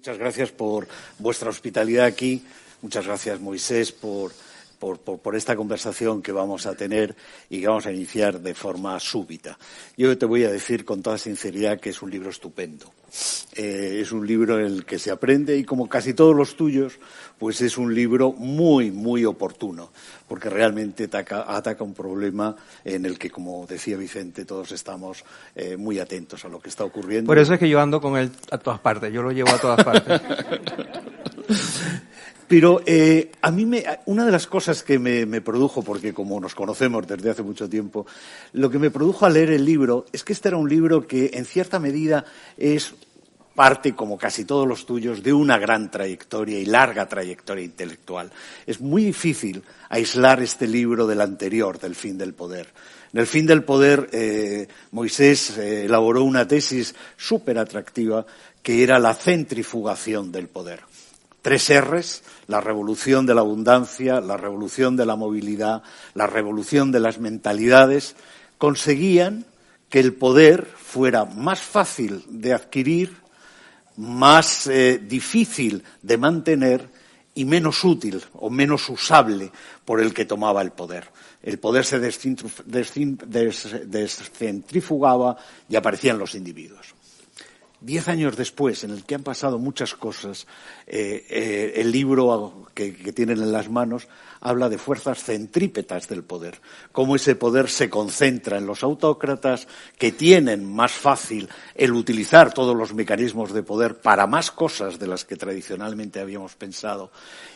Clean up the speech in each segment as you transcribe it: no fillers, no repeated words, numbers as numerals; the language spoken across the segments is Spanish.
Muchas gracias por vuestra hospitalidad aquí. Muchas gracias, Moisés, por esta conversación que vamos a tener y que vamos a iniciar de forma súbita. Yo te voy a decir con toda sinceridad que es un libro estupendo. Es un libro en el que se aprende y, como casi todos los tuyos, pues es un libro muy, muy oportuno, porque realmente ataca un problema en el que, como decía Vicente, todos estamos muy atentos a lo que está ocurriendo. Por eso es que yo ando con él a todas partes, yo lo llevo a todas partes. Pero a mí una de las cosas que me produjo, porque como nos conocemos desde hace mucho tiempo, lo que me produjo al leer el libro es que este era un libro que en cierta medida es parte, como casi todos los tuyos, de una gran trayectoria y larga trayectoria intelectual. Es muy difícil aislar este libro del anterior, del Fin del Poder. En el Fin del Poder, Moisés elaboró una tesis súper atractiva que era la centrifugación del poder. 3 R's, la revolución de la abundancia, la revolución de la movilidad, la revolución de las mentalidades, conseguían que el poder fuera más fácil de adquirir, más difícil de mantener y menos útil o menos usable por el que tomaba el poder. El poder se descentrifugaba y aparecían los individuos. 10 años después, en el que han pasado muchas cosas, el libro que tienen en las manos habla de fuerzas centrípetas del poder, cómo ese poder se concentra en los autócratas, que tienen más fácil el utilizar todos los mecanismos de poder para más cosas de las que tradicionalmente habíamos pensado,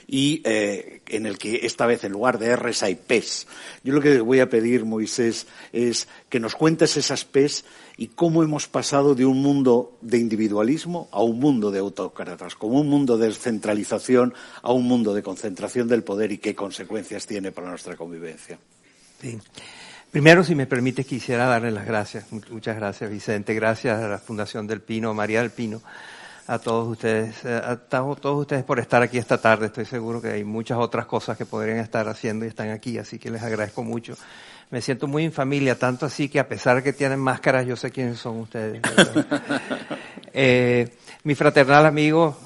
y en el que esta vez en lugar de R's hay P's. Yo lo que voy a pedir, Moisés, es que nos cuentes esas P's y cómo hemos pasado de un mundo de individualismo a un mundo de autócratas, como un mundo de descentralización a un mundo de concentración del poder, y qué consecuencias tiene para nuestra convivencia. Sí. Primero, si me permite, quisiera darle las gracias. Muchas gracias, Vicente. Gracias a la Fundación del Pino, María del Pino, a todos ustedes por estar aquí esta tarde. Estoy seguro que hay muchas otras cosas que podrían estar haciendo y están aquí, así que les agradezco mucho. Me siento muy en familia, tanto así que a pesar de que tienen máscaras, yo sé quiénes son ustedes. Mi fraternal amigo,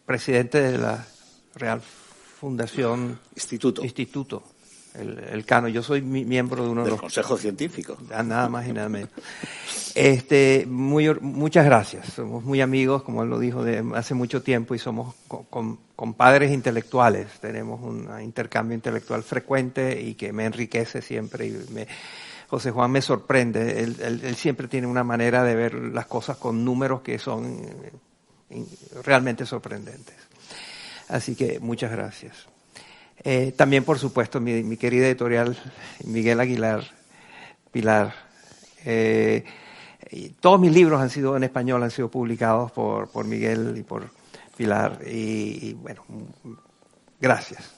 presidente de la Real Fundación Instituto, el Cano. Yo soy miembro de uno de los... Consejo Científico. Nada más y nada menos. Muchas gracias. Somos muy amigos, como él lo dijo, de hace mucho tiempo, y somos compadres intelectuales. Tenemos un intercambio intelectual frecuente y que me enriquece siempre. Y José Juan me sorprende. Él siempre tiene una manera de ver las cosas con números que son realmente sorprendentes. Así que muchas gracias. También, por supuesto, mi querida editorial, Miguel Aguilar, Pilar. Todos mis libros en español han sido publicados por Miguel y por Pilar. Y bueno, gracias.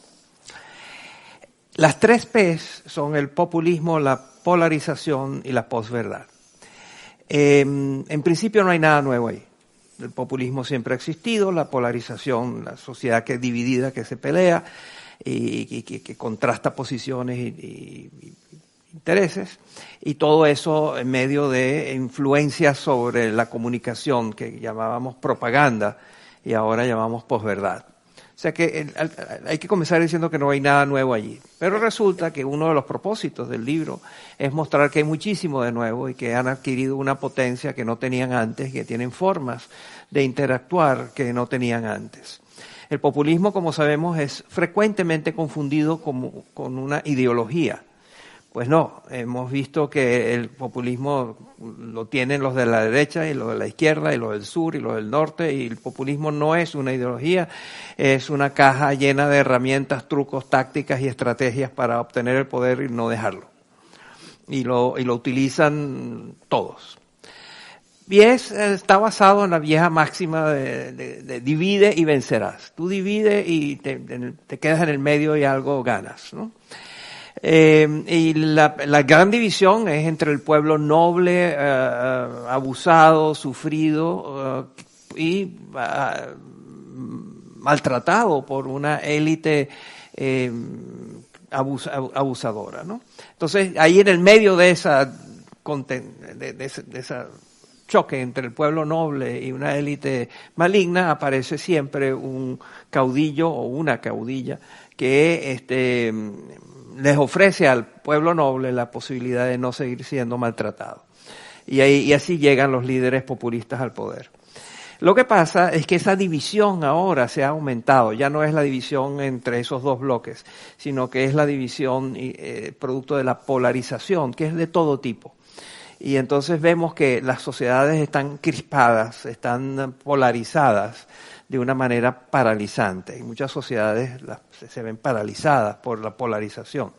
Las 3 P's son el populismo, la polarización y la posverdad. En principio no hay nada nuevo ahí. El populismo siempre ha existido, la polarización, la sociedad que es dividida, que se pelea y que contrasta posiciones y intereses, y todo eso en medio de influencias sobre la comunicación que llamábamos propaganda y ahora llamamos posverdad. O sea que hay que comenzar diciendo que no hay nada nuevo allí. Pero resulta que uno de los propósitos del libro es mostrar que hay muchísimo de nuevo y que han adquirido una potencia que no tenían antes, que tienen formas de interactuar que no tenían antes. El populismo, como sabemos, es frecuentemente confundido con una ideología. Pues no, hemos visto que el populismo lo tienen los de la derecha y los de la izquierda y los del sur y los del norte, y el populismo no es una ideología, es una caja llena de herramientas, trucos, tácticas y estrategias para obtener el poder y no dejarlo. Y lo utilizan todos. Y está basado en la vieja máxima de divide y vencerás. Tú divide y te quedas en el medio y algo ganas, ¿no? Y la gran división es entre el pueblo noble, abusado, sufrido y maltratado por una élite abusadora, ¿no? Entonces, ahí en el medio de esa choque entre el pueblo noble y una élite maligna, aparece siempre un caudillo o una caudilla que les ofrece al pueblo noble la posibilidad de no seguir siendo maltratado. Y así llegan los líderes populistas al poder. Lo que pasa es que esa división ahora se ha aumentado, ya no es la división entre esos dos bloques, sino que es la división producto de la polarización, que es de todo tipo. Y entonces vemos que las sociedades están crispadas, están polarizadas de una manera paralizante. Y muchas sociedades se ven paralizadas por la polarización.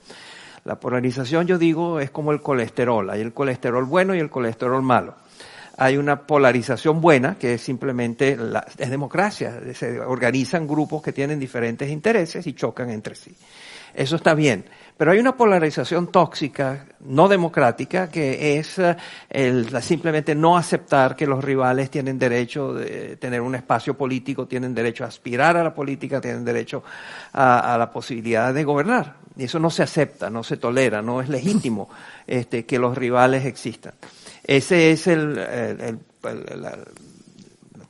La polarización, yo digo, es como el colesterol. Hay el colesterol bueno y el colesterol malo. Hay una polarización buena, que es simplemente es democracia. Se organizan grupos que tienen diferentes intereses y chocan entre sí. Eso está bien. Pero hay una polarización tóxica, no democrática, que es simplemente no aceptar que los rivales tienen derecho de tener un espacio político, tienen derecho a aspirar a la política, tienen derecho a la posibilidad de gobernar. Y eso no se acepta, no se tolera, no es legítimo que los rivales existan. Ese es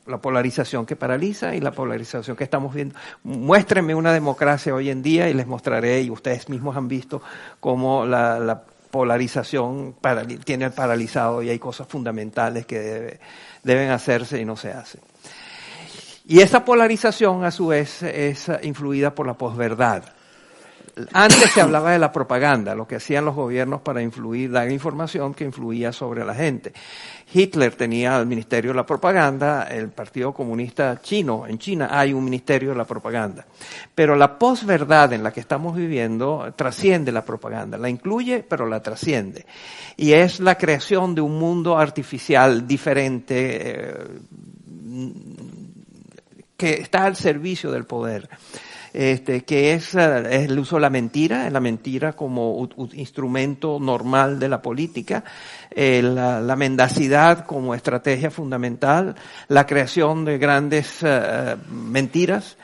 la polarización que paraliza y la polarización que estamos viendo. Muéstrenme una democracia hoy en día y les mostraré, y ustedes mismos han visto cómo la polarización tiene paralizado y hay cosas fundamentales que deben hacerse y no se hacen. Y esa polarización a su vez es influida por la posverdad. Antes se hablaba de la propaganda, lo que hacían los gobiernos para dar información que influía sobre la gente. Hitler tenía el Ministerio de la Propaganda, el Partido Comunista Chino, en China hay un Ministerio de la Propaganda. Pero la posverdad en la que estamos viviendo trasciende la propaganda, la incluye pero la trasciende. Y es la creación de un mundo artificial diferente que está al servicio del poder. Que es el uso de la mentira como instrumento normal de la política, la mendacidad como estrategia fundamental, la creación de grandes mentiras.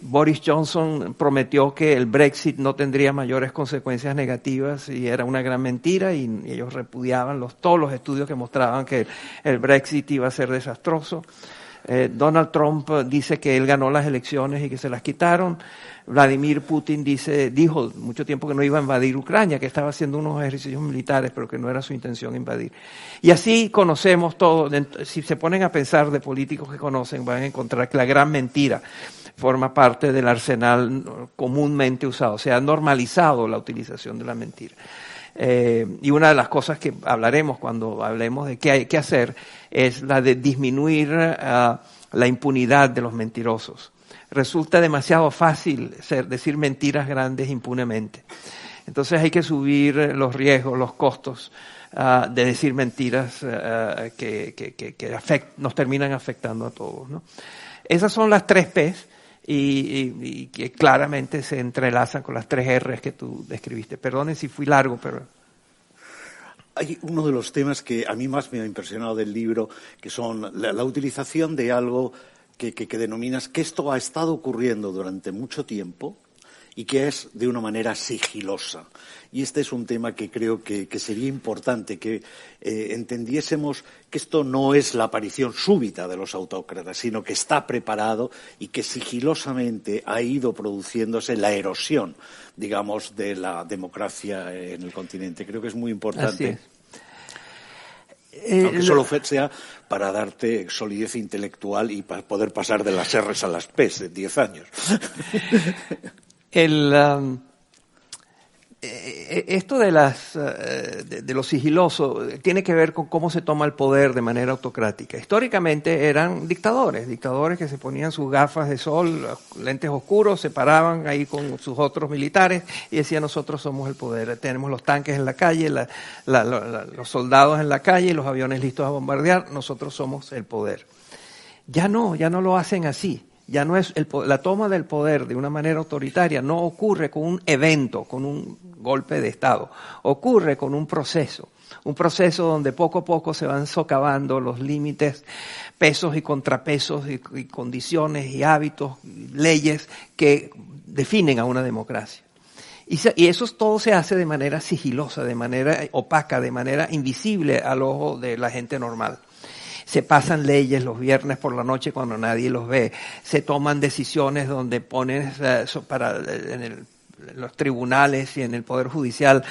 Boris Johnson prometió que el Brexit no tendría mayores consecuencias negativas y era una gran mentira y ellos repudiaban todos los estudios que mostraban que el Brexit iba a ser desastroso. Donald Trump dice que él ganó las elecciones y que se las quitaron. Vladimir Putin dijo mucho tiempo que no iba a invadir Ucrania, que estaba haciendo unos ejercicios militares, pero que no era su intención invadir. Y así conocemos todo. Si se ponen a pensar de políticos que conocen, van a encontrar que la gran mentira forma parte del arsenal comúnmente usado. Se ha normalizado la utilización de la mentira. Y una de las cosas que hablaremos cuando hablemos de qué hay que hacer es la de disminuir la impunidad de los mentirosos. Resulta demasiado fácil decir mentiras grandes impunemente. Entonces hay que subir los riesgos, los costos de decir mentiras que nos terminan afectando a todos, ¿no? Esas son las 3 P's. Y que claramente se entrelazan con las 3 R's que tú describiste. Perdonen si fui largo, pero... Hay uno de los temas que a mí más me ha impresionado del libro, que son la utilización de algo que denominas que esto ha estado ocurriendo durante mucho tiempo y que es de una manera sigilosa. Y este es un tema que creo que sería importante que entendiésemos que esto no es la aparición súbita de los autócratas, sino que está preparado y que sigilosamente ha ido produciéndose la erosión, digamos, de la democracia en el continente. Creo que es muy importante. Aunque solo sea para darte solidez intelectual y para poder pasar de las R's a las P's en 10 años. Esto de lo sigiloso tiene que ver con cómo se toma el poder de manera autocrática. Históricamente eran dictadores que se ponían sus gafas de sol, lentes oscuros, se paraban ahí con sus otros militares y decían: nosotros somos el poder, tenemos los tanques en la calle, los soldados en la calle, los aviones listos a bombardear, nosotros somos el poder. Ya no lo hacen así. Ya no es la toma del poder de una manera autoritaria, no ocurre con un evento, con un golpe de Estado, ocurre con un proceso donde poco a poco se van socavando los límites, pesos y contrapesos y condiciones y hábitos, y leyes que definen a una democracia. Y eso todo se hace de manera sigilosa, de manera opaca, de manera invisible al ojo de la gente normal. Se pasan leyes los viernes por la noche cuando nadie los ve. Se toman decisiones donde pones en los tribunales y en el Poder Judicial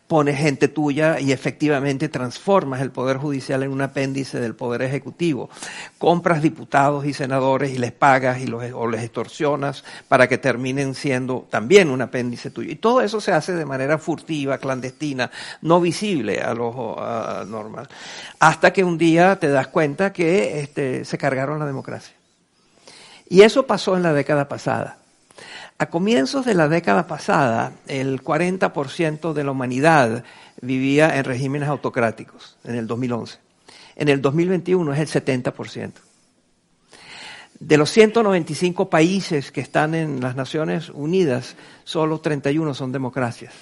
pones gente tuya y efectivamente transformas el Poder Judicial en un apéndice del Poder Ejecutivo. Compras diputados y senadores y les pagas o les extorsionas para que terminen siendo también un apéndice tuyo. Y todo eso se hace de manera furtiva, clandestina, no visible al ojo normal. Hasta que un día te das cuenta que se cargaron la democracia. Y eso pasó en la década pasada. A comienzos de la década pasada, el 40% de la humanidad vivía en regímenes autocráticos, en el 2011. En el 2021 es el 70%. De los 195 países que están en las Naciones Unidas, solo 31 son democracias.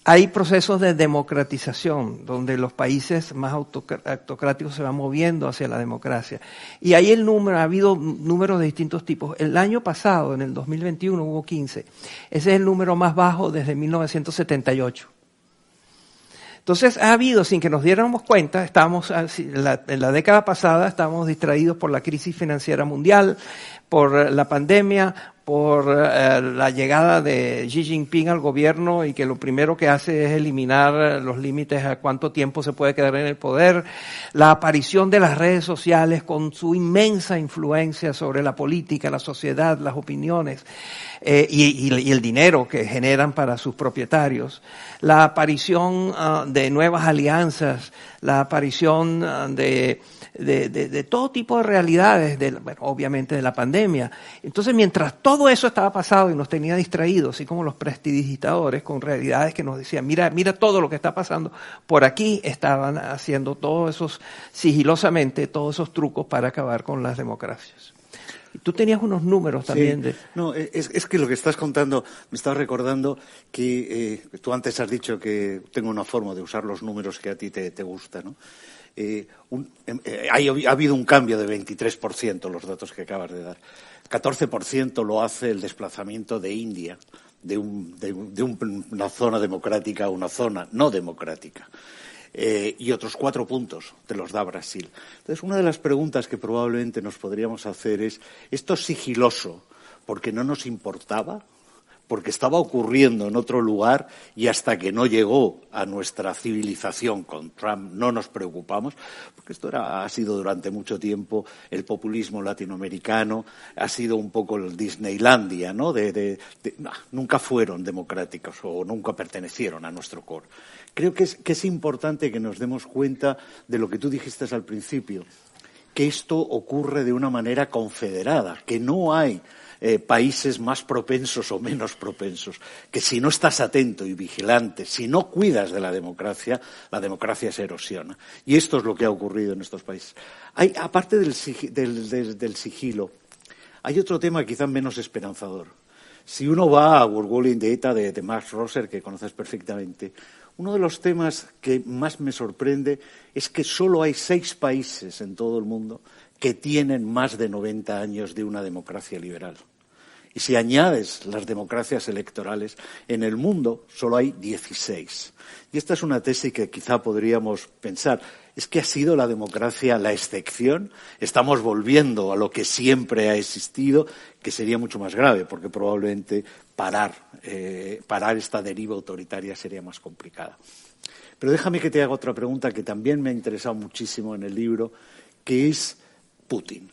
Hay procesos de democratización donde los países más autocráticos se van moviendo hacia la democracia. Y ahí ha habido números de distintos tipos. El año pasado, en el 2021, hubo 15. Ese es el número más bajo desde 1978. Entonces ha habido, sin que nos diéramos cuenta, en la década pasada estábamos distraídos por la crisis financiera mundial, por la pandemia, por la llegada de Xi Jinping al gobierno y que lo primero que hace es eliminar los límites a cuánto tiempo se puede quedar en el poder, la aparición de las redes sociales con su inmensa influencia sobre la política, la sociedad, las opiniones y el dinero que generan para sus propietarios, la aparición de nuevas alianzas, la aparición de todo tipo de realidades, obviamente de la pandemia. Entonces, mientras todo eso estaba pasando y nos tenía distraídos, así como los prestidigitadores, con realidades que nos decían, mira todo lo que está pasando, por aquí estaban haciendo todos esos, sigilosamente, todos esos trucos para acabar con las democracias. Y tú tenías unos números también. Sí. No, es que lo que estás contando me está recordando que tú antes has dicho que tengo una forma de usar los números que a ti te gusta, ¿no? Ha habido un cambio de 23%, los datos que acabas de dar. 14% lo hace el desplazamiento de India, de una zona democrática a una zona no democrática. Y otros 4 puntos te los da Brasil. Entonces, una de las preguntas que probablemente nos podríamos hacer es, ¿esto es sigiloso porque no nos importaba? Porque estaba ocurriendo en otro lugar y hasta que no llegó a nuestra civilización con Trump no nos preocupamos, porque esto ha sido durante mucho tiempo el populismo latinoamericano, ha sido un poco el Disneylandia, ¿no? Nunca fueron democráticos o nunca pertenecieron a nuestro core. Creo que es importante que nos demos cuenta de lo que tú dijiste al principio, que esto ocurre de una manera confederada, que no hay países más propensos o menos propensos, que si no estás atento y vigilante, si no cuidas de la democracia se erosiona. Y esto es lo que ha ocurrido en estos países. Aparte del sigilo, hay otro tema quizás menos esperanzador. Si uno va a World Data de Max Rosser, que conoces perfectamente, uno de los temas que más me sorprende es que solo hay 6 países en todo el mundo que tienen más de 90 años de una democracia liberal. Y si añades las democracias electorales, en el mundo solo hay 16. Y esta es una tesis que quizá podríamos pensar. ¿Es que ha sido la democracia la excepción? ¿Estamos volviendo a lo que siempre ha existido? Que sería mucho más grave, porque probablemente parar esta deriva autoritaria sería más complicada. Pero déjame que te haga otra pregunta que también me ha interesado muchísimo en el libro, que es Putin.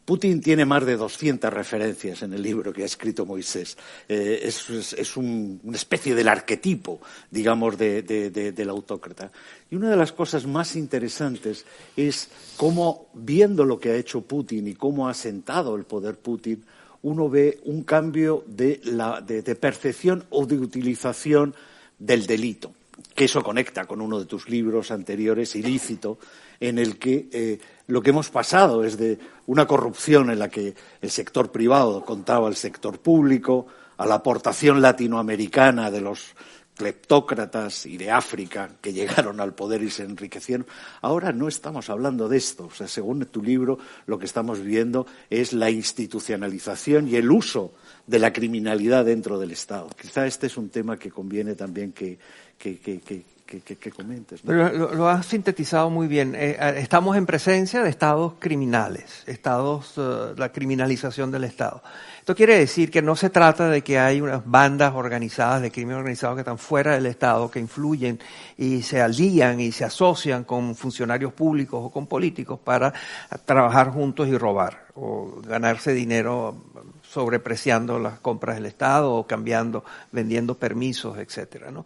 Putin tiene más de 200 referencias en el libro que ha escrito Moisés. Es una especie del arquetipo, digamos, del autócrata. Y una de las cosas más interesantes es cómo, viendo lo que ha hecho Putin y cómo ha asentado el poder Putin, uno ve un cambio de percepción o de utilización del delito. Que eso conecta con uno de tus libros anteriores, Ilícito, en el que lo que hemos pasado es de una corrupción en la que el sector privado contaba al sector público, a la aportación latinoamericana de los cleptócratas y de África que llegaron al poder y se enriquecieron. Ahora no estamos hablando de esto. O sea, según tu libro, lo que estamos viendo es la institucionalización y el uso de la criminalidad dentro del Estado. Quizá este es un tema que conviene también que comentes, ¿no? Pero lo has sintetizado muy bien. Estamos en presencia de estados criminales, la criminalización del Estado. Esto quiere decir que no se trata de que hay unas bandas organizadas de crimen organizado que están fuera del Estado, que influyen y se alían y se asocian con funcionarios públicos o con políticos para trabajar juntos y robar o ganarse dinero sobrepreciando las compras del Estado o vendiendo permisos, etcétera, ¿no?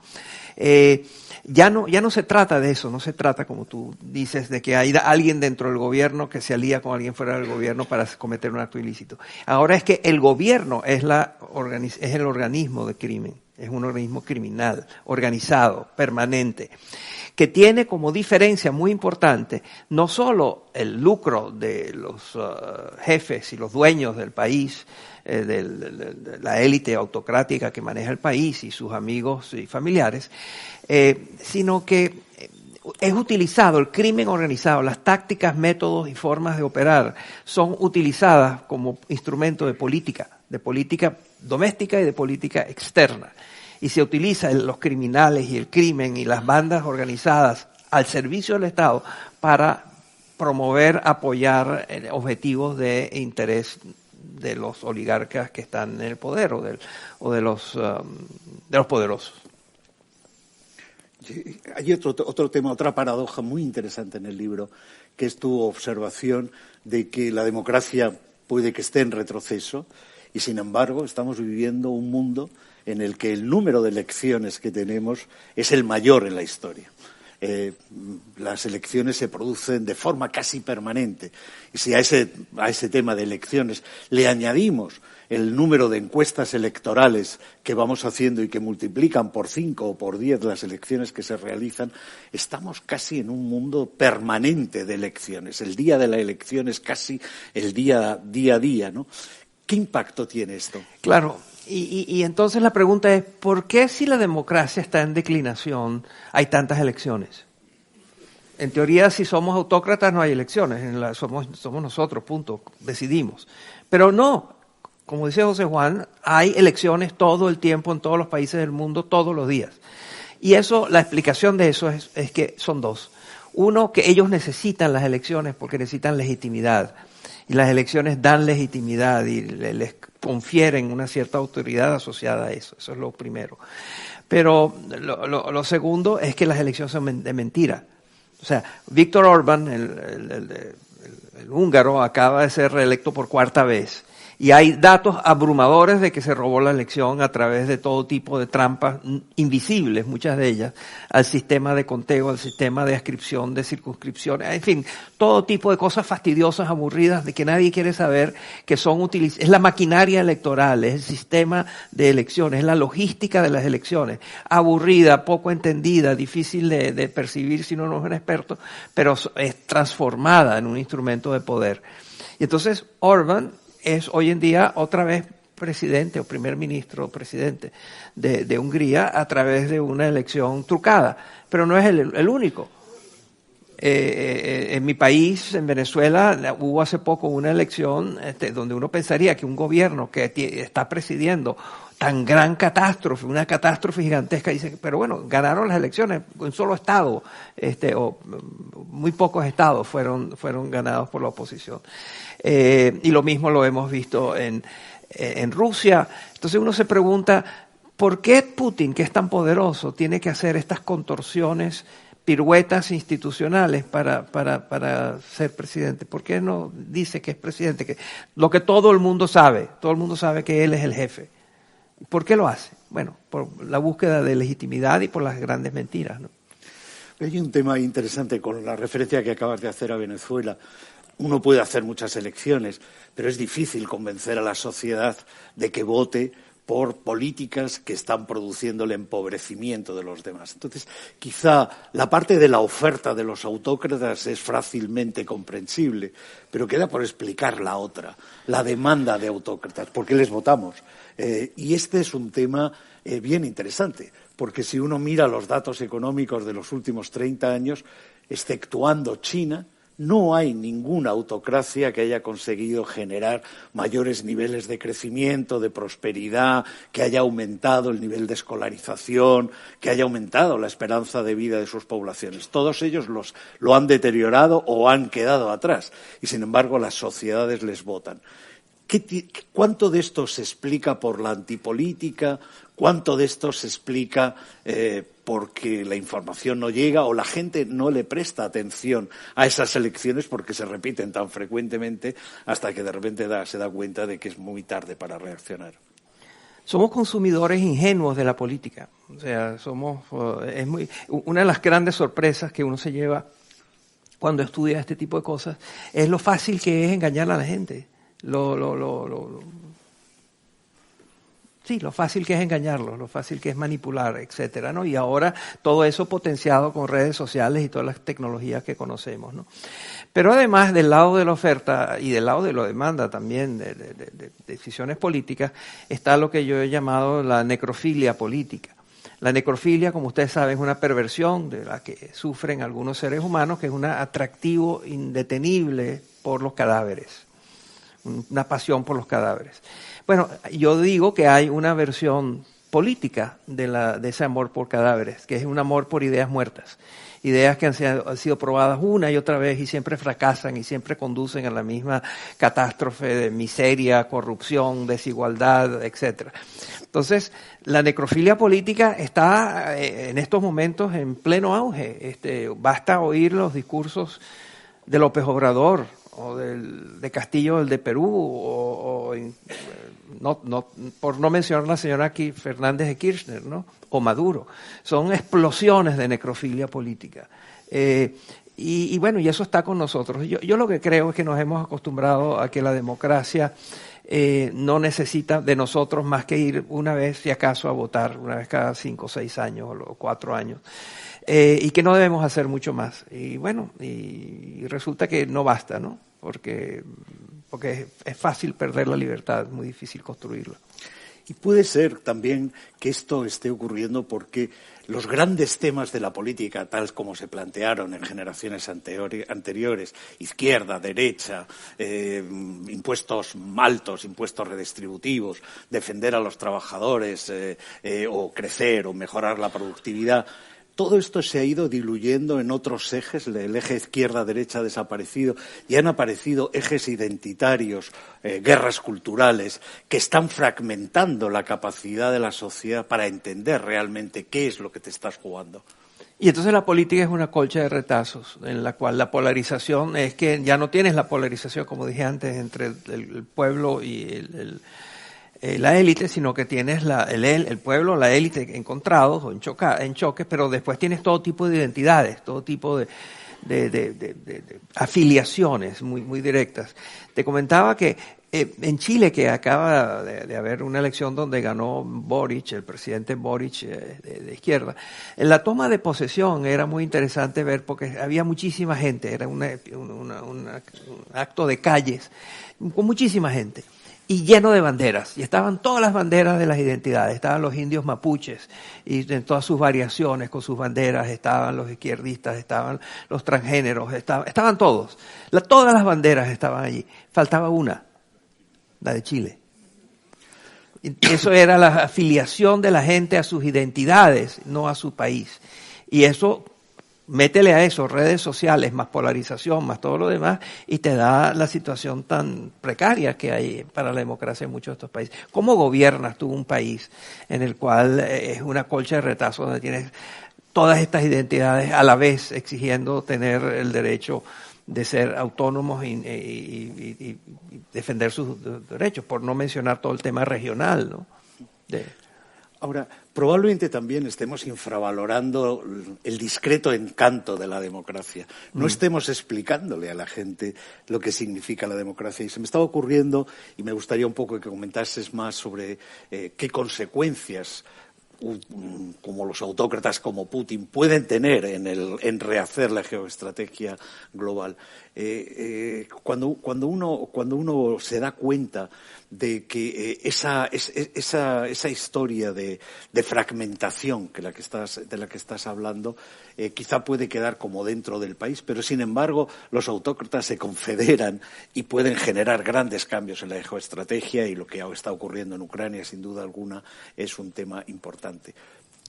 Ya no se trata de eso, no se trata, como tú dices, de que hay alguien dentro del gobierno que se alía con alguien fuera del gobierno para cometer un acto ilícito. Ahora es que el gobierno es el organismo de crimen, es un organismo criminal, organizado, permanente, que tiene como diferencia muy importante no solo el lucro de los jefes y los dueños del país, de la élite autocrática que maneja el país y sus amigos y familiares, sino que es utilizado el crimen organizado, las tácticas, métodos y formas de operar son utilizadas como instrumento de política doméstica y de política externa. Y se utiliza los criminales y el crimen y las bandas organizadas al servicio del Estado para promover, apoyar objetivos de interés de los oligarcas que están en el poder o de los poderosos. Hay otro tema, otra paradoja muy interesante en el libro, que es tu observación de que la democracia puede que esté en retroceso y, sin embargo, estamos viviendo un mundo en el que el número de elecciones que tenemos es el mayor en la historia. Las elecciones se producen de forma casi permanente. Y si a ese tema de elecciones le añadimos el número de encuestas electorales que vamos haciendo y que multiplican por 5 o por 10 las elecciones que se realizan, estamos casi en un mundo permanente de elecciones. El día de la elección es casi el día a día, ¿no? ¿Qué impacto tiene esto? Claro. Y entonces la pregunta es, ¿por qué si la democracia está en declinación hay tantas elecciones? En teoría, si somos autócratas no hay elecciones, somos nosotros, punto, decidimos. Pero no, como dice José Juan, hay elecciones todo el tiempo en todos los países del mundo, todos los días. Y la explicación de eso es que son dos. Uno, que ellos necesitan las elecciones porque necesitan legitimidad. Y las elecciones dan legitimidad y les confieren una cierta autoridad asociada a eso. Eso es lo primero. Pero lo segundo es que las elecciones son de mentira. O sea, Viktor Orbán, el húngaro, acaba de ser reelecto por 4ª vez. Y hay datos abrumadores de que se robó la elección a través de todo tipo de trampas invisibles, muchas de ellas, al sistema de conteo, al sistema de ascripción, de circunscripciones, en fin, todo tipo de cosas fastidiosas, aburridas, de que nadie quiere saber, que son es la maquinaria electoral, es el sistema de elecciones, es la logística de las elecciones, aburrida, poco entendida, difícil de percibir si uno no es un experto, pero es transformada en un instrumento de poder. Y entonces Orbán es hoy en día otra vez presidente o primer ministro o presidente de Hungría a través de una elección trucada. Pero no es el único. En mi país, en Venezuela, hubo hace poco una elección donde uno pensaría que un gobierno que está presidiendo tan gran catástrofe, una catástrofe gigantesca, dice, pero bueno, ganaron las elecciones, un solo estado, o muy pocos estados fueron ganados por la oposición. Y lo mismo lo hemos visto en Rusia. Entonces uno se pregunta, ¿por qué Putin, que es tan poderoso, tiene que hacer estas contorsiones, piruetas institucionales para ser presidente? ¿Por qué no dice que es presidente? Que lo que todo el mundo sabe que él es el jefe. ¿Por qué lo hace? Bueno, por la búsqueda de legitimidad y por las grandes mentiras, ¿no? Hay un tema interesante con la referencia que acabas de hacer a Venezuela. Uno puede hacer muchas elecciones, pero es difícil convencer a la sociedad de que vote por políticas que están produciendo el empobrecimiento de los demás. Entonces, quizá la parte de la oferta de los autócratas es fácilmente comprensible, pero queda por explicar la otra, la demanda de autócratas. ¿Por qué les votamos? Y este es un tema bien interesante, porque si uno mira los datos económicos de los últimos 30 años, exceptuando China, No hay ninguna autocracia que haya conseguido generar mayores niveles de crecimiento, de prosperidad, que haya aumentado el nivel de escolarización, que haya aumentado la esperanza de vida de sus poblaciones. Todos ellos lo han deteriorado o han quedado atrás y, sin embargo, las sociedades les votan. ¿Cuánto de esto se explica por la antipolítica? ¿Cuánto de esto se explica porque la información no llega o la gente no le presta atención a esas elecciones porque se repiten tan frecuentemente hasta que de repente se da cuenta de que es muy tarde para reaccionar? Somos consumidores ingenuos de la política. O sea, una de las grandes sorpresas que uno se lleva cuando estudia este tipo de cosas es lo fácil que es engañar a la gente. Lo fácil que es engañarlos, lo fácil que es manipular, etcétera, ¿no? Y ahora todo eso potenciado con redes sociales y todas las tecnologías que conocemos, ¿no? Pero además del lado de la oferta y del lado de la demanda también de decisiones políticas está lo que yo he llamado la necrofilia política. La necrofilia, como ustedes saben, es una perversión de la que sufren algunos seres humanos, que es un atractivo indetenible por los cadáveres. Una pasión por los cadáveres. Bueno, yo digo que hay una versión política de ese amor por cadáveres, que es un amor por ideas muertas. Ideas que han sido probadas una y otra vez y siempre fracasan y siempre conducen a la misma catástrofe de miseria, corrupción, desigualdad, etcétera. Entonces, la necrofilia política está en estos momentos en pleno auge. Basta oír los discursos de López Obrador, o de Castillo, el de Perú, por no mencionar la señora Fernández de Kirchner, ¿no? O Maduro. Son explosiones de necrofilia política. Y bueno, y eso está con nosotros. Yo lo que creo es que nos hemos acostumbrado a que la democracia no necesita de nosotros más que ir una vez, si acaso, a votar, una vez cada 5 o 6 años o 4 años. Y que no debemos hacer mucho más. Y bueno, y resulta que no basta, ¿no? Porque es fácil perder la libertad, es muy difícil construirla. Y puede ser también que esto esté ocurriendo porque los grandes temas de la política, tal como se plantearon en generaciones anteriores, izquierda, derecha, impuestos altos, impuestos redistributivos, defender a los trabajadores o crecer o mejorar la productividad, todo esto se ha ido diluyendo en otros ejes. El eje izquierda-derecha ha desaparecido y han aparecido ejes identitarios, guerras culturales, que están fragmentando la capacidad de la sociedad para entender realmente qué es lo que te estás jugando. Y entonces la política es una colcha de retazos, en la cual la polarización es que ya no tienes la polarización, como dije antes, entre el pueblo y la élite, sino que tienes el pueblo, la élite encontrados o en choques, pero después tienes todo tipo de identidades, todo tipo de afiliaciones muy directas. Te comentaba que en Chile, que acaba de haber una elección donde ganó Boric, el presidente Boric de izquierda, en la toma de posesión era muy interesante ver porque había muchísima gente, era un acto de calles con muchísima gente. Y lleno de banderas, y estaban todas las banderas de las identidades, estaban los indios mapuches, y en todas sus variaciones con sus banderas, estaban los izquierdistas, estaban los transgéneros, estaban todos, todas las banderas estaban allí, faltaba una, la de Chile. Eso era la afiliación de la gente a sus identidades, no a su país, y eso, métele a eso redes sociales, más polarización, más todo lo demás, y te da la situación tan precaria que hay para la democracia en muchos de estos países. ¿Cómo gobiernas tú un país en el cual es una colcha de retazos donde tienes todas estas identidades a la vez exigiendo tener el derecho de ser autónomos y defender sus derechos, por no mencionar todo el tema regional, ¿no? Ahora, probablemente también estemos infravalorando el discreto encanto de la democracia. No estemos explicándole a la gente lo que significa la democracia. Y se me estaba ocurriendo, y me gustaría un poco que comentases más sobre qué consecuencias como los autócratas como Putin pueden tener en rehacer la geoestrategia global. Cuando uno se da cuenta de que esa historia de fragmentación de la que estás hablando quizá puede quedar como dentro del país, pero sin embargo los autócratas se confederan y pueden generar grandes cambios en la geoestrategia, y lo que está ocurriendo en Ucrania sin duda alguna es un tema importante.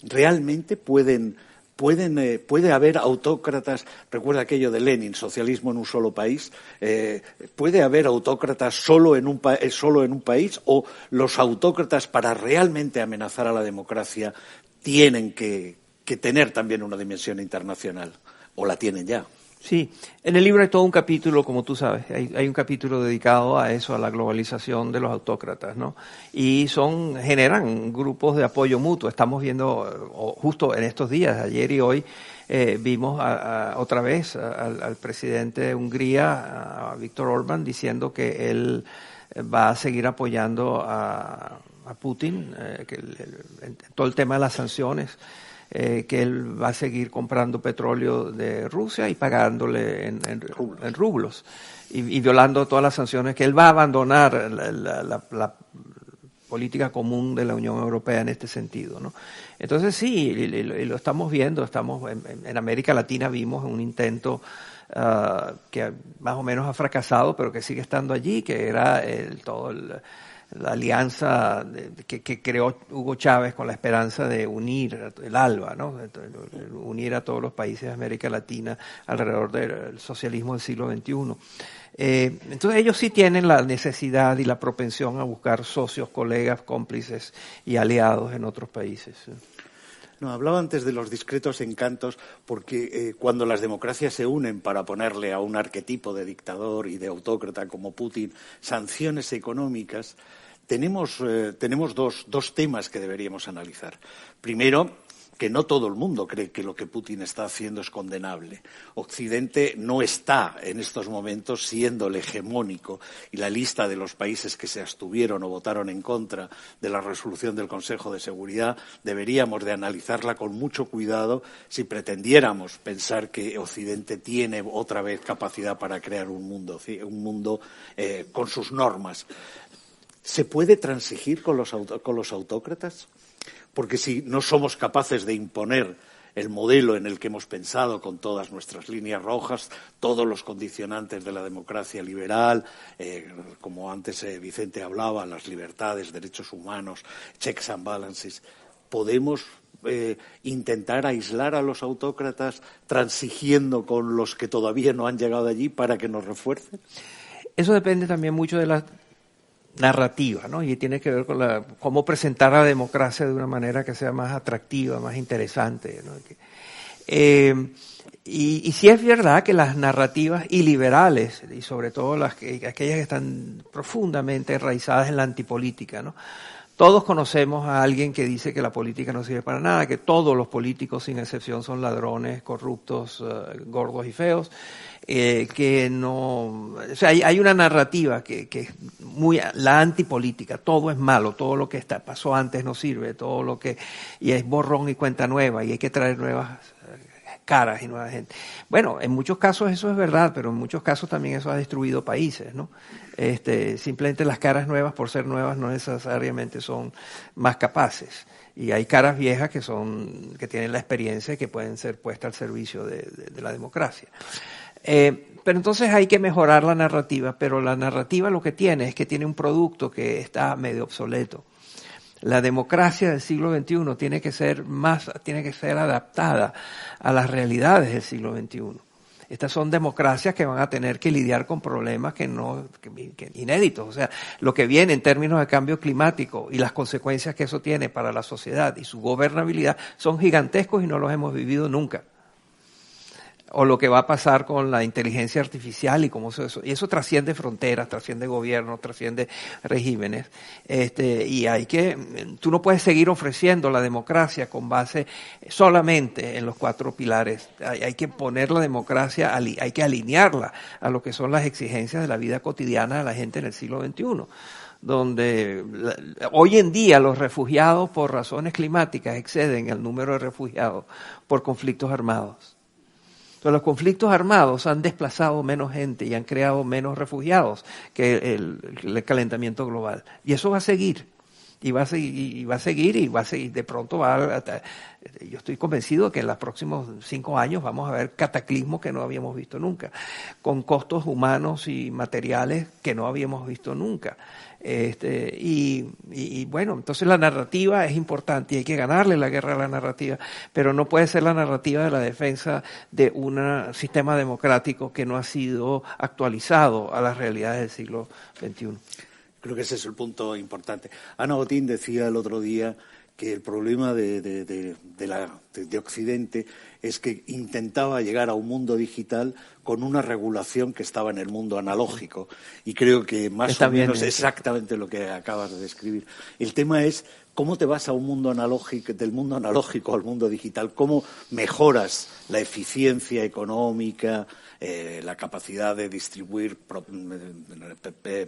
Realmente puede haber autócratas, recuerda aquello de Lenin, socialismo en un solo país, puede haber autócratas solo en un país, o los autócratas para realmente amenazar a la democracia tienen que tener también una dimensión internacional, o la tienen ya. Sí, en el libro hay todo un capítulo, como tú sabes, hay un capítulo dedicado a eso, a la globalización de los autócratas, ¿no? Y generan grupos de apoyo mutuo. Estamos viendo, justo en estos días, ayer y hoy, vimos otra vez al presidente de Hungría, a Viktor Orbán, diciendo que él va a seguir apoyando a Putin, en todo el tema de las sanciones. Que él va a seguir comprando petróleo de Rusia y pagándole en rublos y violando todas las sanciones, que él va a abandonar la política común de la Unión Europea en este sentido, ¿no? Entonces sí, y lo estamos viendo, en América Latina vimos un intento que más o menos ha fracasado, pero que sigue estando allí, que era la alianza que creó Hugo Chávez con la esperanza de unir el ALBA, ¿no? Unir a todos los países de América Latina alrededor del socialismo del siglo XXI. Entonces ellos sí tienen la necesidad y la propensión a buscar socios, colegas, cómplices y aliados en otros países. No, hablaba antes de los discretos encantos porque cuando las democracias se unen para ponerle a un arquetipo de dictador y de autócrata como Putin sanciones económicas, tenemos dos temas que deberíamos analizar. Primero, que no todo el mundo cree que lo que Putin está haciendo es condenable. Occidente no está en estos momentos siendo el hegemónico, y la lista de los países que se abstuvieron o votaron en contra de la resolución del Consejo de Seguridad deberíamos de analizarla con mucho cuidado si pretendiéramos pensar que Occidente tiene otra vez capacidad para crear un mundo con sus normas. ¿Se puede transigir con los autócratas? Porque si no somos capaces de imponer el modelo en el que hemos pensado con todas nuestras líneas rojas, todos los condicionantes de la democracia liberal, como antes Vicente hablaba, las libertades, derechos humanos, checks and balances, ¿podemos intentar aislar a los autócratas transigiendo con los que todavía no han llegado allí para que nos refuercen? Eso depende también mucho de la narrativa, ¿no? Y tiene que ver con cómo presentar la democracia de una manera que sea más atractiva, más interesante, ¿no? Y sí es verdad que las narrativas iliberales, y sobre todo aquellas que están profundamente enraizadas en la antipolítica, ¿no? Todos conocemos a alguien que dice que la política no sirve para nada, que todos los políticos sin excepción son ladrones, corruptos, gordos y feos, que no, o sea, hay una narrativa que es muy la antipolítica, todo es malo, todo lo que pasó antes no sirve, y es borrón y cuenta nueva, y hay que traer nuevas caras y nueva gente. Bueno, en muchos casos eso es verdad, pero en muchos casos también eso ha destruido países, ¿no? Simplemente las caras nuevas, por ser nuevas, no necesariamente son más capaces. Y hay caras viejas que tienen la experiencia y que pueden ser puestas al servicio de la democracia. Pero entonces hay que mejorar la narrativa, pero la narrativa lo que tiene es que tiene un producto que está medio obsoleto. La democracia del siglo XXI tiene que ser adaptada a las realidades del siglo XXI. Estas son democracias que van a tener que lidiar con problemas que inéditos. O sea, lo que viene en términos de cambio climático y las consecuencias que eso tiene para la sociedad y su gobernabilidad son gigantescos y no los hemos vivido nunca. O lo que va a pasar con la inteligencia artificial y eso trasciende fronteras, trasciende gobiernos, trasciende regímenes. Tú no puedes seguir ofreciendo la democracia con base solamente en los 4 pilares. Hay que poner la democracia, hay que alinearla a lo que son las exigencias de la vida cotidiana de la gente en el siglo XXI. donde hoy en día los refugiados por razones climáticas exceden el número de refugiados por conflictos armados. Entonces, los conflictos armados han desplazado menos gente y han creado menos refugiados que el calentamiento global. Y eso va a seguir. Y va a seguir, de pronto yo estoy convencido que en los próximos 5 años vamos a ver cataclismos que no habíamos visto nunca, con costos humanos y materiales que no habíamos visto nunca. Bueno, entonces la narrativa es importante y hay que ganarle la guerra a la narrativa, pero no puede ser la narrativa de la defensa de un sistema democrático que no ha sido actualizado a las realidades del siglo XXI. Creo que ese es el punto importante. Ana Botín decía el otro día que el problema de Occidente es que intentaba llegar a un mundo digital con una regulación que estaba en el mundo analógico. Y creo que más o menos es exactamente lo que acabas de describir. El tema es cómo te vas a un mundo analógico, del mundo analógico al mundo digital, cómo mejoras la eficiencia económica, la capacidad de distribuir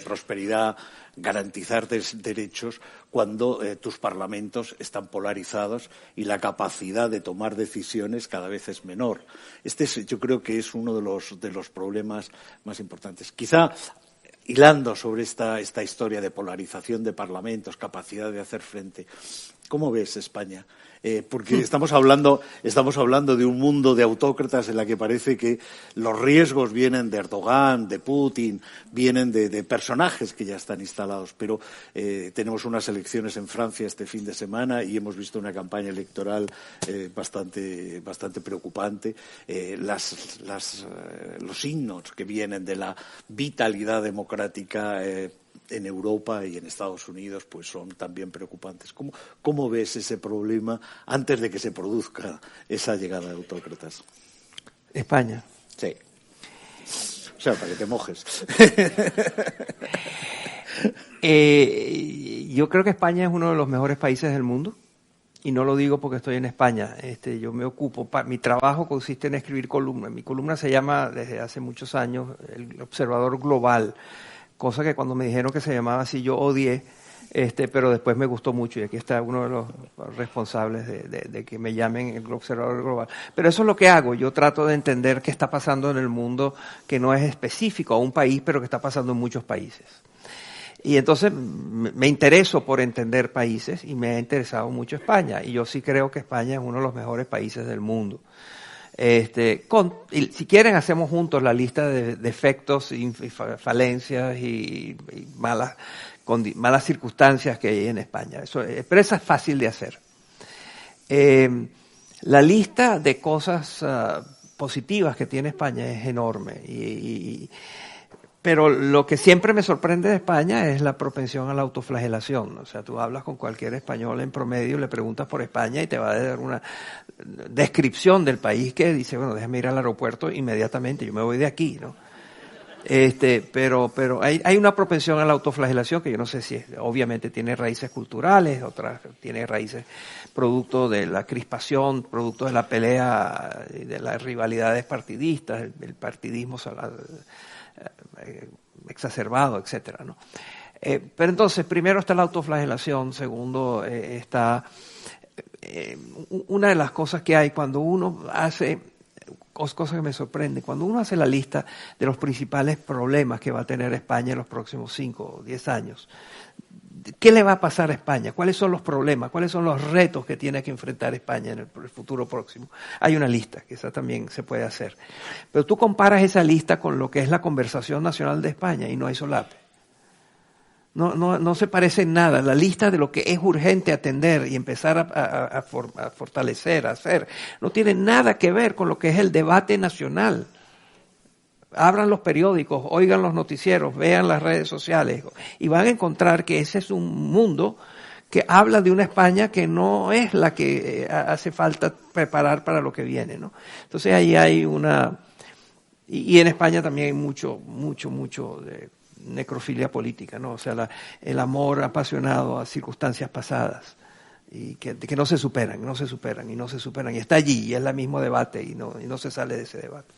prosperidad, garantizar derechos cuando tus parlamentos están polarizados y la capacidad de tomar decisiones cada vez es menor. Yo creo que es uno de los problemas más importantes. Quizá hilando sobre esta historia de polarización de parlamentos, capacidad de hacer frente, ¿cómo ves España? Porque estamos hablando de un mundo de autócratas en la que parece que los riesgos vienen de Erdogan, de Putin, vienen de personajes que ya están instalados. Pero tenemos unas elecciones en Francia este fin de semana y hemos visto una campaña electoral bastante preocupante. Los signos que vienen de la vitalidad democrática en Europa y en Estados Unidos pues son también preocupantes. ¿Cómo ves ese problema antes de que se produzca esa llegada de autócratas? España. Sí. O sea, para que te mojes. Yo creo que España es uno de los mejores países del mundo. Y no lo digo porque estoy en España. Yo me ocupo, mi trabajo consiste en escribir columnas. Mi columna se llama, desde hace muchos años, El Observador Global. Cosa que cuando me dijeron que se llamaba así yo odié, pero después me gustó mucho y aquí está uno de los responsables de que me llamen el Observador Global. Pero eso es lo que hago, yo trato de entender qué está pasando en el mundo que no es específico a un país, pero que está pasando en muchos países. Y entonces me intereso por entender países y me ha interesado mucho España. Y yo sí creo que España es uno de los mejores países del mundo. Y si quieren hacemos juntos la lista de defectos y falencias y malas circunstancias que hay en España. Pero esa es fácil de hacer. La lista de cosas positivas que tiene España es enorme. Pero lo que siempre me sorprende de España es la propensión a la autoflagelación. O sea, tú hablas con cualquier español en promedio, le preguntas por España y te va a dar una descripción del país que dice, bueno, déjame ir al aeropuerto inmediatamente, yo me voy de aquí, ¿no? Pero hay una propensión a la autoflagelación que yo no sé si obviamente tiene raíces culturales, otras tiene raíces producto de la crispación, producto de la pelea y de las rivalidades partidistas, el partidismo exacerbado, etcétera, ¿no? Pero entonces, primero está la autoflagelación, segundo está una de las cosas que hay cuando uno hace, cosa que me sorprende, cuando uno hace la lista de los principales problemas que va a tener España en los próximos 5 o 10 años, ¿qué le va a pasar a España? ¿Cuáles son los problemas? ¿Cuáles son los retos que tiene que enfrentar España en el futuro próximo? Hay una lista, que esa también se puede hacer. Pero tú comparas esa lista con lo que es la conversación nacional de España y no hay solape. No se parece en nada. La lista de lo que es urgente atender y empezar a fortalecer, a hacer, no tiene nada que ver con lo que es el debate nacional. Abran los periódicos, oigan los noticieros, vean las redes sociales y van a encontrar que ese es un mundo que habla de una España que no es la que hace falta preparar para lo que viene, ¿no? Entonces ahí hay y en España también hay mucho de necrofilia política, ¿no? O sea, el amor apasionado a circunstancias pasadas y que no se superan y está allí y es el mismo debate y no se sale de ese debate.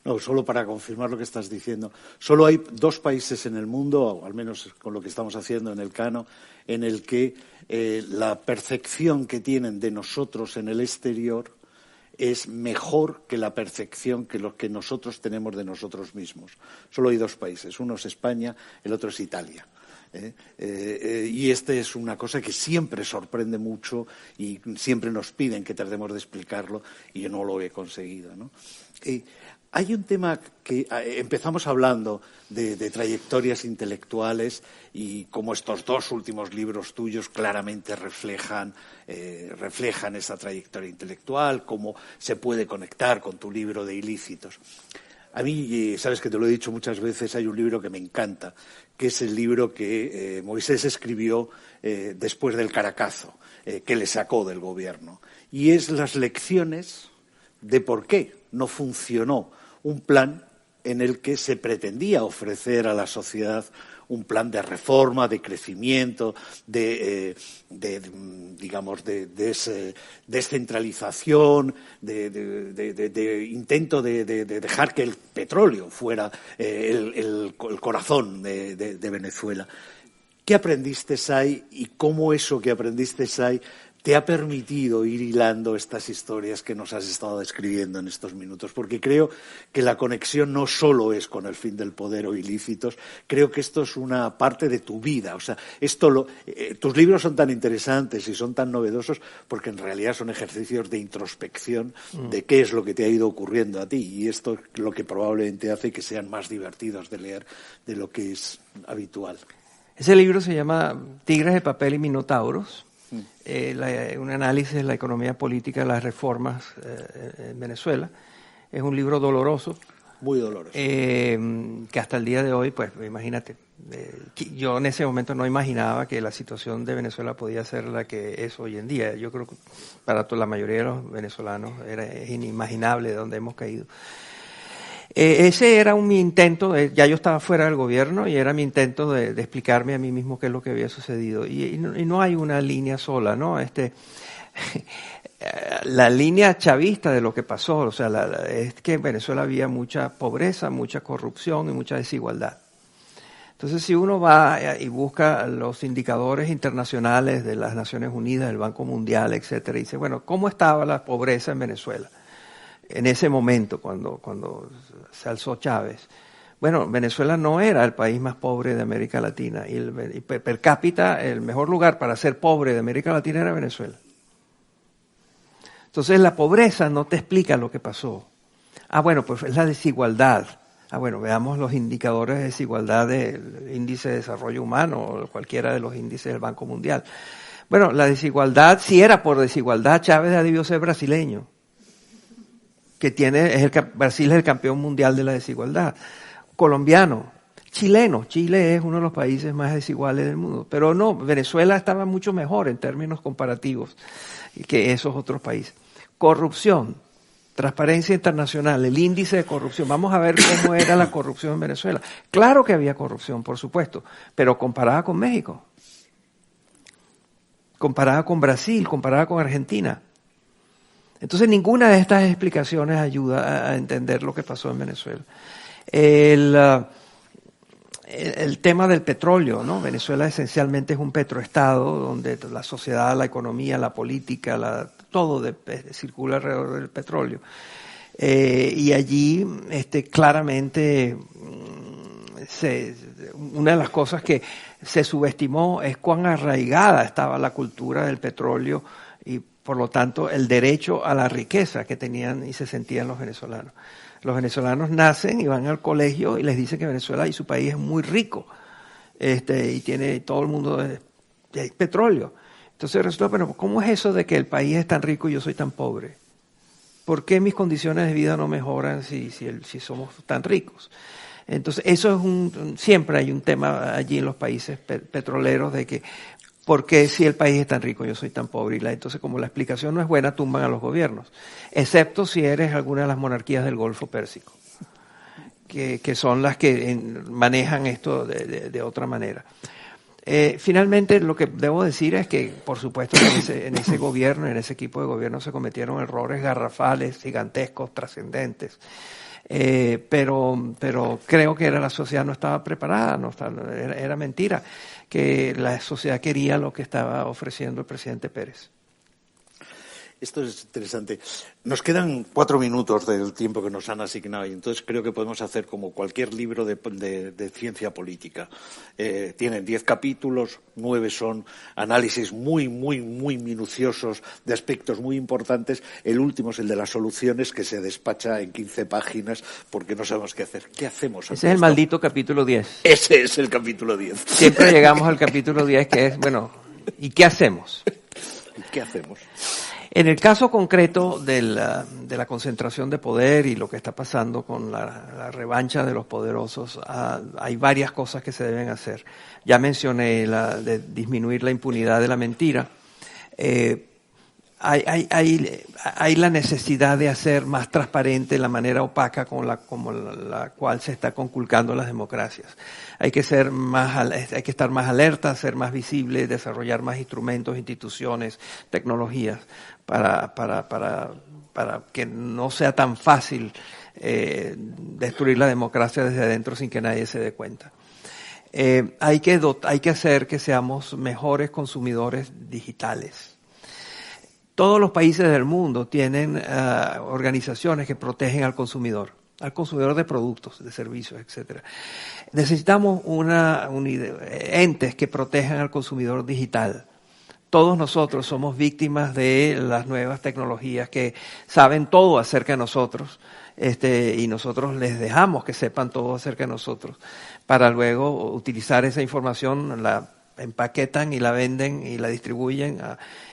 No, solo para confirmar lo que estás diciendo. Solo hay 2 países en el mundo, o al menos con lo que estamos haciendo en el Cano, en el que la percepción que tienen de nosotros en el exterior es mejor que la percepción que lo que nosotros tenemos de nosotros mismos. Solo hay 2 países. Uno es España, el otro es Italia. Y es una cosa que siempre sorprende mucho y siempre nos piden que tratemos de explicarlo y yo no lo he conseguido, ¿no? Hay un tema que empezamos hablando de trayectorias intelectuales y como estos 2 últimos libros tuyos claramente reflejan esa trayectoria intelectual, cómo se puede conectar con tu libro de Ilícitos. A mí, sabes que te lo he dicho muchas veces, hay un libro que me encanta, que es el libro que Moisés escribió después del Caracazo, que le sacó del gobierno. Y es las lecciones de por qué no funcionó un plan en el que se pretendía ofrecer a la sociedad un plan de reforma, de crecimiento, de descentralización, de intento de dejar que el petróleo fuera el corazón de Venezuela. ¿Qué aprendiste ahí y cómo eso que aprendiste ahí te ha permitido ir hilando estas historias que nos has estado describiendo en estos minutos? Porque creo que la conexión no solo es con el fin del poder o Ilícitos, creo que esto es una parte de tu vida. O sea, tus libros son tan interesantes y son tan novedosos porque en realidad son ejercicios de introspección de qué es lo que te ha ido ocurriendo a ti. Y esto es lo que probablemente hace que sean más divertidos de leer de lo que es habitual. Ese libro se llama Tigres de papel y minotauros. Un análisis de la economía política de las reformas en Venezuela. Es un libro doloroso. Muy doloroso. Que hasta el día de hoy, pues imagínate, yo en ese momento no imaginaba que la situación de Venezuela podía ser la que es hoy en día. Yo creo que para la mayoría de los venezolanos es inimaginable de dónde hemos caído. Ese era mi intento, ya yo estaba fuera del gobierno y era mi intento de explicarme a mí mismo qué es lo que había sucedido. Y no hay una línea sola, ¿no? La línea chavista de lo que pasó, o sea, es que en Venezuela había mucha pobreza, mucha corrupción y mucha desigualdad. Entonces, si uno va y busca los indicadores internacionales de las Naciones Unidas, del Banco Mundial, etcétera, y dice, bueno, ¿cómo estaba la pobreza en Venezuela en ese momento cuando se alzó Chávez? Bueno, Venezuela no era el país más pobre de América Latina y per cápita el mejor lugar para ser pobre de América Latina era Venezuela. Entonces la pobreza no te explica lo que pasó. Bueno, pues es la desigualdad. Bueno, veamos los indicadores de desigualdad del índice de desarrollo humano o cualquiera de los índices del Banco Mundial. Bueno, la desigualdad, si era por desigualdad, Chávez ha debió ser brasileño. Brasil es el campeón mundial de la desigualdad. Colombiano, chileno. Chile es uno de los países más desiguales del mundo. Pero no, Venezuela estaba mucho mejor en términos comparativos que esos otros países. Corrupción, Transparencia Internacional, el índice de corrupción. Vamos a ver cómo era la corrupción en Venezuela. Claro que había corrupción, por supuesto, pero comparada con México, comparada con Brasil, comparada con Argentina. Entonces ninguna de estas explicaciones ayuda a entender lo que pasó en Venezuela. El tema del petróleo, ¿no? Venezuela esencialmente es un petroestado donde la sociedad, la economía, la política, todo circula alrededor del petróleo. Y allí claramente una de las cosas que se subestimó es cuán arraigada estaba la cultura del petróleo y por lo tanto el derecho a la riqueza que tenían y se sentían los venezolanos. Los venezolanos nacen y van al colegio y les dicen que Venezuela y su país es muy rico, y tiene todo el mundo de petróleo. Entonces resulta, bueno, ¿cómo es eso de que el país es tan rico y yo soy tan pobre? ¿Por qué mis condiciones de vida no mejoran si somos tan ricos? Entonces eso es siempre hay un tema allí en los países petroleros de que ¿por qué si el país es tan rico yo soy tan pobre? Entonces, como la explicación no es buena, tumban a los gobiernos, excepto si eres alguna de las monarquías del Golfo Pérsico, que son las que manejan esto de otra manera. Finalmente, lo que debo decir es que, por supuesto, en ese gobierno, en ese equipo de gobierno se cometieron errores garrafales, gigantescos, trascendentes. Pero creo que la sociedad no estaba preparada, era mentira, que la sociedad quería lo que estaba ofreciendo el presidente Pérez. Esto es interesante. Nos quedan 4 minutos del tiempo que nos han asignado y entonces creo que podemos hacer como cualquier libro de ciencia política. Tienen 10 capítulos, 9 son análisis muy minuciosos de aspectos muy importantes. El último es el de las soluciones, que se despacha en 15 páginas porque no sabemos qué hacer. ¿Qué hacemos? Ese es el maldito capítulo 10. Ese es el capítulo 10. Siempre llegamos al capítulo 10, que es, bueno, ¿y qué hacemos? ¿Y qué hacemos? En el caso concreto de la concentración de poder y lo que está pasando con la revancha de los poderosos, hay varias cosas que se deben hacer. Ya mencioné la de disminuir la impunidad de la mentira. Hay la necesidad de hacer más transparente la manera opaca como la cual se está conculcando las democracias. Hay que estar más alerta, ser más visible, desarrollar más instrumentos, instituciones, tecnologías para que no sea tan fácil destruir la democracia desde adentro sin que nadie se dé cuenta. Hay que hacer que seamos mejores consumidores digitales. Todos los países del mundo tienen organizaciones que protegen al consumidor de productos, de servicios, etcétera. Necesitamos entes que protejan al consumidor digital. Todos nosotros somos víctimas de las nuevas tecnologías que saben todo acerca de nosotros, y nosotros les dejamos que sepan todo acerca de nosotros para luego utilizar esa información, la empaquetan y la venden y la distribuyen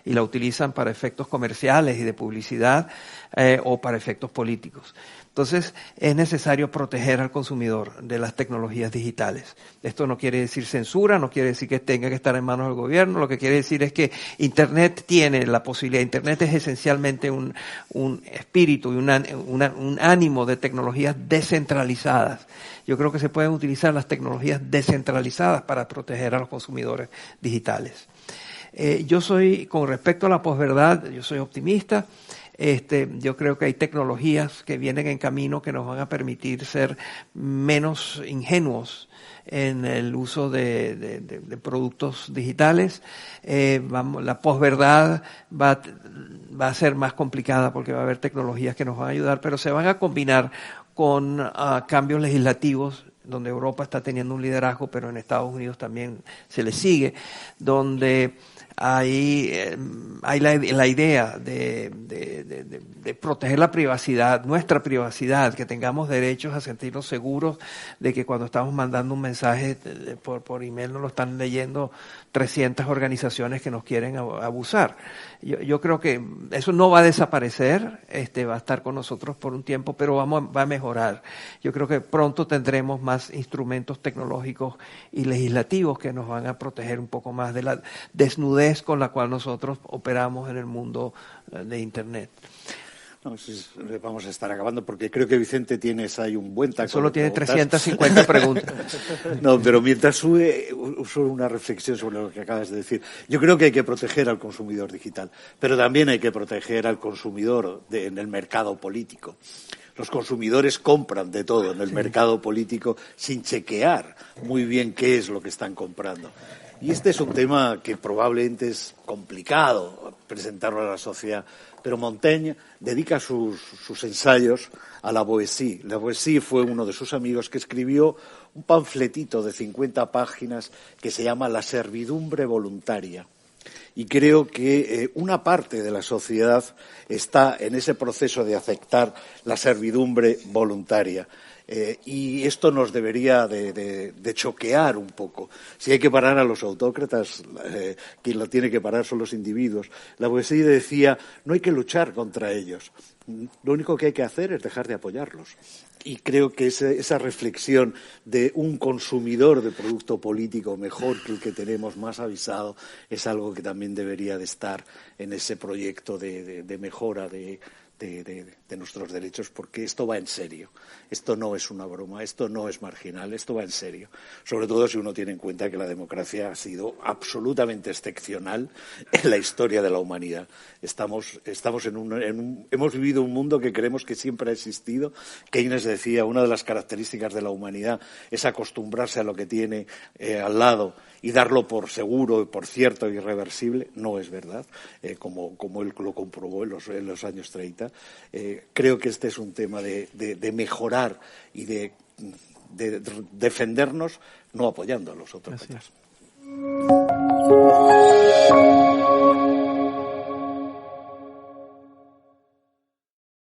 y la utilizan para efectos comerciales y de publicidad o para efectos políticos. Entonces, es necesario proteger al consumidor de las tecnologías digitales. Esto no quiere decir censura, no quiere decir que tenga que estar en manos del gobierno, lo que quiere decir es que Internet tiene la posibilidad. Internet es esencialmente un espíritu y un ánimo de tecnologías descentralizadas. Yo creo que se pueden utilizar las tecnologías descentralizadas para proteger a los consumidores digitales. Con respecto a la posverdad, yo soy optimista. Yo creo que hay tecnologías que vienen en camino que nos van a permitir ser menos ingenuos en el uso de productos digitales. La posverdad va a ser más complicada porque va a haber tecnologías que nos van a ayudar, pero se van a combinar con cambios legislativos, donde Europa está teniendo un liderazgo, pero en Estados Unidos también se le sigue, donde hay la idea de proteger la privacidad, nuestra privacidad, que tengamos derechos a sentirnos seguros de que cuando estamos mandando un mensaje por email no lo están leyendo 300 organizaciones que nos quieren abusar. Yo creo que eso no va a desaparecer, va a estar con nosotros por un tiempo, pero va a mejorar. Yo creo que pronto tendremos más instrumentos tecnológicos y legislativos que nos van a proteger un poco más de la desnudez con la cual nosotros operamos en el mundo de Internet. No, vamos a estar acabando porque creo que Vicente tienes ahí un buen taco. Solo tiene 350 preguntas. No, pero mientras sube una reflexión sobre lo que acabas de decir. Yo creo que hay que proteger al consumidor digital, pero también hay que proteger al consumidor en el mercado político. Los consumidores compran de todo en el mercado político sin chequear muy bien qué es lo que están comprando. Y este es un tema que probablemente es complicado presentarlo a la sociedad, pero Montaigne dedica sus ensayos a Lavoisier. Lavoisier fue uno de sus amigos que escribió un panfletito de 50 páginas que se llama La servidumbre voluntaria. Y creo que una parte de la sociedad está en ese proceso de aceptar la servidumbre voluntaria. Y esto nos debería de choquear un poco. Si hay que parar a los autócratas, quien lo tiene que parar son los individuos. Lavoisier decía, no hay que luchar contra ellos. Lo único que hay que hacer es dejar de apoyarlos. Y creo que esa reflexión de un consumidor de producto político mejor que el que tenemos, más avisado, es algo que también también debería de estar en ese proyecto de mejora de nuestros derechos, porque esto va en serio. Esto no es una broma, esto no es marginal, esto va en serio. Sobre todo si uno tiene en cuenta que la democracia ha sido absolutamente excepcional en la historia de la humanidad. Hemos vivido un mundo que creemos que siempre ha existido. Keynes decía, una de las características de la humanidad es acostumbrarse a lo que tiene al lado y darlo por seguro, por cierto, irreversible. No es verdad, como él lo comprobó en los años 30. Creo que este es un tema de mejorar y de defendernos, no apoyando a los autócratas.